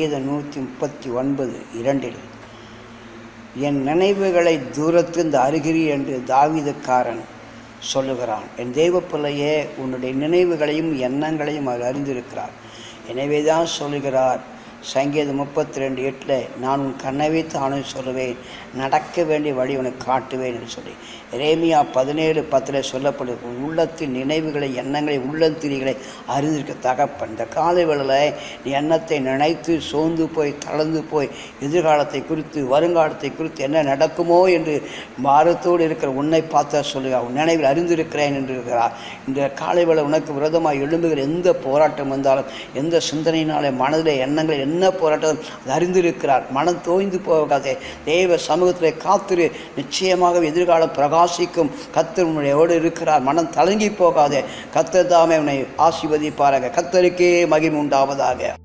சங்கீதம் 139:2 என் நினைவுகளை தூரத்திலிருந்து அருகிறீ என்று தாவீதுக்காரன் சொல்லுகிறான். என் தெய்வ பிள்ளையே, உன்னுடைய நினைவுகளையும் எண்ணங்களையும் அவர் அறிந்திருக்கிறார். எனவே தான் சொல்லுகிறார் சங்கீதம் 32:8 நான் உன் கண்ணை வைத்து ஆணையை சொல்லுவேன், நடக்க வேண்டிய வழி உனக்கு காட்டுவேன் என்று சொல்லி எரேமியா 17:10 சொல்லப்படுது. உள்ளத்தின் நினைவுகளை எண்ணங்களை உள்ளத்திரிகளை அறிந்திருக்க தகப்பன். இந்த காலை வேளையில் நீ எண்ணத்தை நினைத்து சோர்ந்து போய் தளர்ந்து போய் எதிர்காலத்தை குறித்து வருங்காலத்தை குறித்து என்ன நடக்குமோ என்று பாரத்தோடு இருக்கிற உன்னை பார்த்தா சொல்லுகிறார். உன் நினைவில் அறிந்திருக்கிறேன் என்று இருக்கிறார். இந்த காலை வேளை உனக்கு விரோதமாக எழும்புகிற எந்த போராட்டம் வந்தாலும் எந்த சிந்தனையினாலே மனதில் எண்ணங்களை என்ன போராட்டம் அது அறிந்திருக்கிறார். மனம் தோய்ந்து போகாதே, தெய்வ சமூகத்தில் காத்திரு, நிச்சயமாக எதிர்காலம் பிரகாசிக்கும். கர்த்தர் உன்னையோடு இருக்கிறார். மனம் தளங்கி போகாதே. கர்த்தர் தாமே உன்னை ஆசீர்வதிப்பாராக. கர்த்தருக்கே மகிமை உண்டாவதாக.